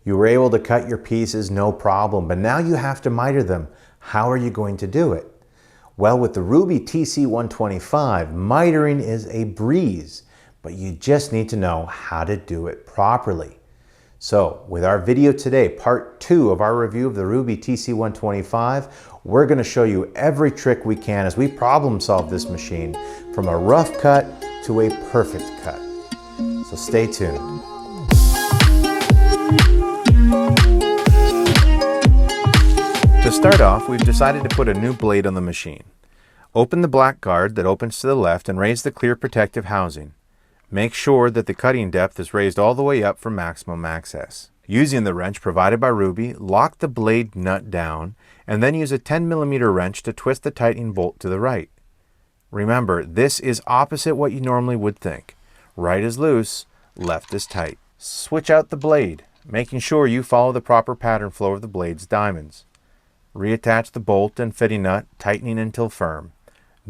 You were able to cut your pieces no problem, but now you have to miter them. How are you going to do it? Well, with the Rubi TC125, mitering is a breeze, but you just need to know how to do it properly. So with our video today, part 2 of our review of the Rubi TC125, we're going to show you every trick we can as we problem solve this machine from a rough cut to a perfect cut. So stay tuned. To start off, we've decided to put a new blade on the machine. Open the black guard that opens to the left and raise the clear protective housing. Make sure that the cutting depth is raised all the way up for maximum access. Using the wrench provided by Rubi, lock the blade nut down and then use a 10mm wrench to twist the tightening bolt to the right. Remember, this is opposite what you normally would think. Right is loose, left is tight. Switch out the blade, making sure you follow the proper pattern flow of the blade's diamonds. Reattach the bolt and fitting nut, tightening until firm.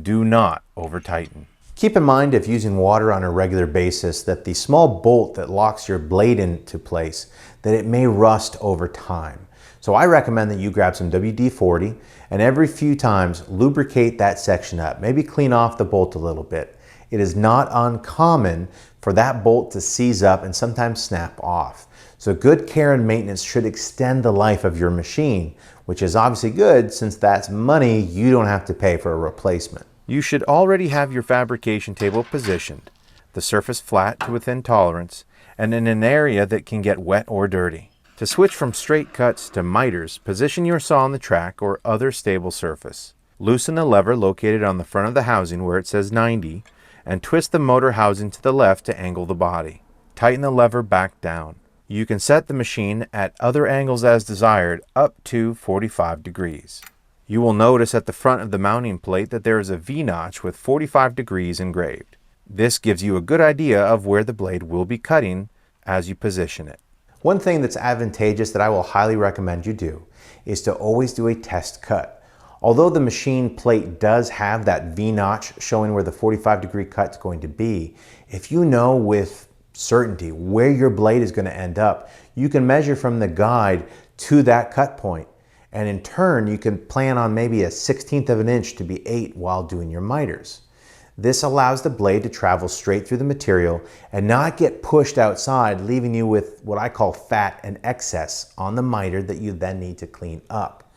Do not over-tighten. Keep in mind, if using water on a regular basis, that the small bolt that locks your blade into place, that it may rust over time. So I recommend that you grab some WD-40 and every few times lubricate that section up. Maybe clean off the bolt a little bit. It is not uncommon for that bolt to seize up and sometimes snap off. So good care and maintenance should extend the life of your machine, which is obviously good since that's money you don't have to pay for a replacement. You should already have your fabrication table positioned, the surface flat to within tolerance, and in an area that can get wet or dirty. To switch from straight cuts to miters, position your saw on the track or other stable surface. Loosen the lever located on the front of the housing where it says 90, and twist the motor housing to the left to angle the body. Tighten the lever back down. You can set the machine at other angles as desired, up to 45 degrees. You will notice at the front of the mounting plate that there is a V-notch with 45 degrees engraved. This gives you a good idea of where the blade will be cutting as you position it. One thing that's advantageous that I will highly recommend you do is to always do a test cut. Although the machine plate does have that V-notch showing where the 45-degree cut is going to be, if you know with certainty where your blade is going to end up, you can measure from the guide to that cut point, and in turn you can plan on maybe a 1/16 of an inch to be 8 while doing your miters. This allows the blade to travel straight through the material and not get pushed outside, leaving you with what I call fat and excess on the miter that you then need to clean up.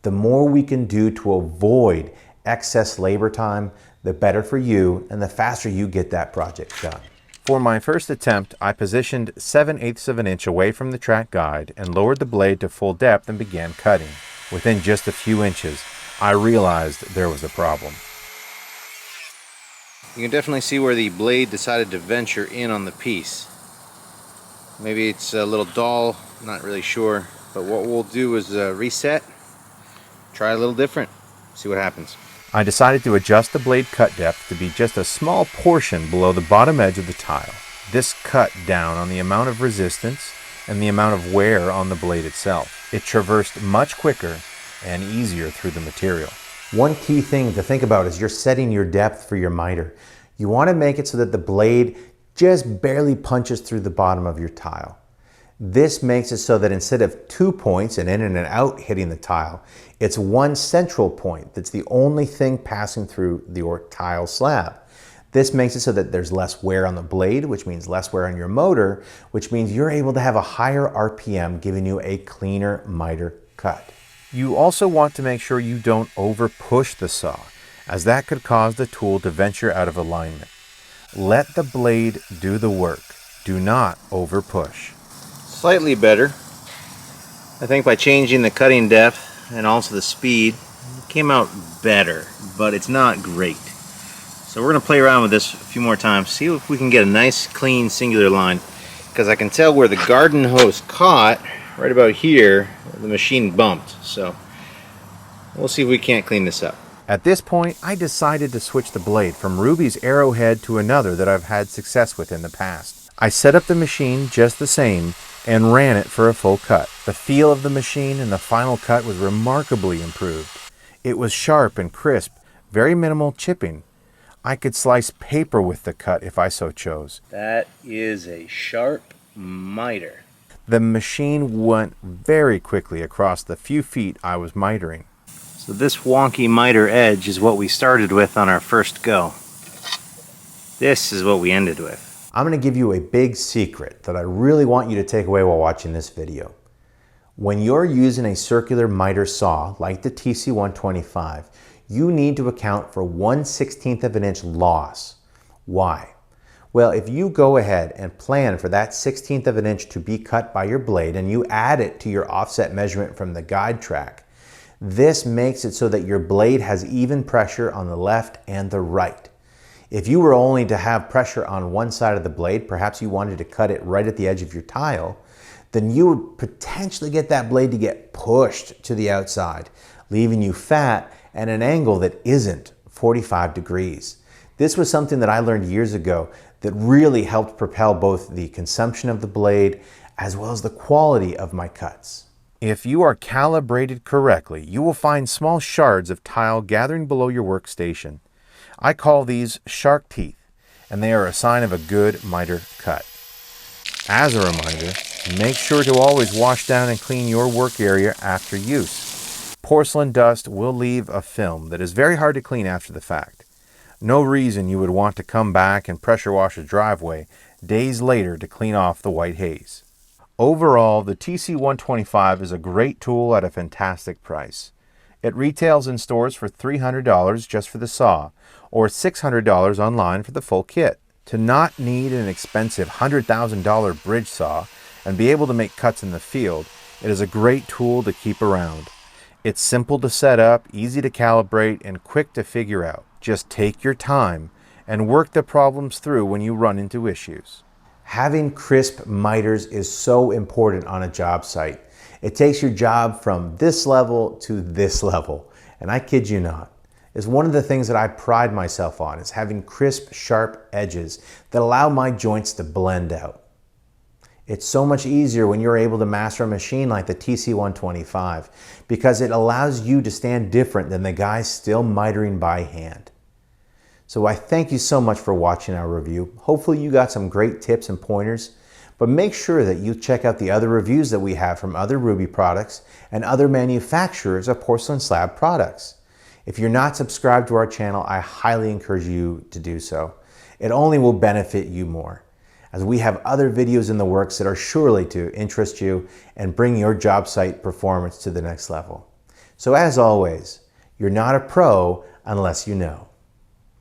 The more we can do to avoid excess labor time, the better for you and the faster you get that project done. For my first attempt, I positioned 7/8 of an inch away from the track guide and lowered the blade to full depth and began cutting. Within just a few inches, I realized there was a problem. You can definitely see where the blade decided to venture in on the piece. Maybe it's a little dull, not really sure, but what we'll do is reset, try a little different, see what happens. I decided to adjust the blade cut depth to be just a small portion below the bottom edge of the tile. This cut down on the amount of resistance and the amount of wear on the blade itself. It traversed much quicker and easier through the material. One key thing to think about is you're setting your depth for your miter. You want to make it so that the blade just barely punches through the bottom of your tile. This makes it so that instead of 2 points and in and out hitting the tile, it's one central point that's the only thing passing through the tile slab. This makes it so that there's less wear on the blade, which means less wear on your motor, which means you're able to have a higher RPM, giving you a cleaner miter cut. You also want to make sure you don't over push the saw, as that could cause the tool to venture out of alignment. Let the blade do the work. Do not over push. Slightly better. I think by changing the cutting depth and also the speed, it came out better, but it's not great. So we're going to play around with this a few more times, see if we can get a nice clean singular line, because I can tell where the garden hose caught, right about here, the machine bumped. So we'll see if we can't clean this up. At this point, I decided to switch the blade from Rubi's Arrowhead to another that I've had success with in the past. I set up the machine just the same and ran it for a full cut. The feel of the machine in the final cut was remarkably improved. It was sharp and crisp, very minimal chipping. I could slice paper with the cut if I so chose. That is a sharp miter. The machine went very quickly across the few feet I was mitering. So this wonky miter edge is what we started with on our first go. This is what we ended with. I'm going to give you a big secret that I really want you to take away while watching this video. When you're using a circular miter saw like the TC125, you need to account for 1/16 of an inch loss. Why? Well, if you go ahead and plan for that 1/16 of an inch to be cut by your blade and you add it to your offset measurement from the guide track, this makes it so that your blade has even pressure on the left and the right. If you were only to have pressure on one side of the blade, perhaps you wanted to cut it right at the edge of your tile, then you would potentially get that blade to get pushed to the outside, leaving you fat at an angle that isn't 45 degrees. This was something that I learned years ago that really helped propel both the consumption of the blade as well as the quality of my cuts. If you are calibrated correctly, you will find small shards of tile gathering below your workstation. I call these shark teeth, and they are a sign of a good miter cut. As a reminder, make sure to always wash down and clean your work area after use. Porcelain dust will leave a film that is very hard to clean after the fact. No reason you would want to come back and pressure wash a driveway days later to clean off the white haze. Overall, the TC125 is a great tool at a fantastic price. It retails in stores for $300 just for the saw, or $600 online for the full kit. To not need an expensive $100,000 bridge saw and be able to make cuts in the field, it is a great tool to keep around. It's simple to set up, easy to calibrate, and quick to figure out. Just take your time and work the problems through when you run into issues. Having crisp miters is so important on a job site. It takes your job from this level to this level, and I kid you not. It's one of the things that I pride myself on, is having crisp, sharp edges that allow my joints to blend out. It's so much easier when you're able to master a machine like the TC125 because it allows you to stand different than the guys still mitering by hand. So I thank you so much for watching our review. Hopefully you got some great tips and pointers, but make sure that you check out the other reviews that we have from other Rubi products and other manufacturers of porcelain slab products. If you're not subscribed to our channel, I highly encourage you to do so. It only will benefit you more, as we have other videos in the works that are surely to interest you and bring your job site performance to the next level. So as always, you're not a pro unless you know.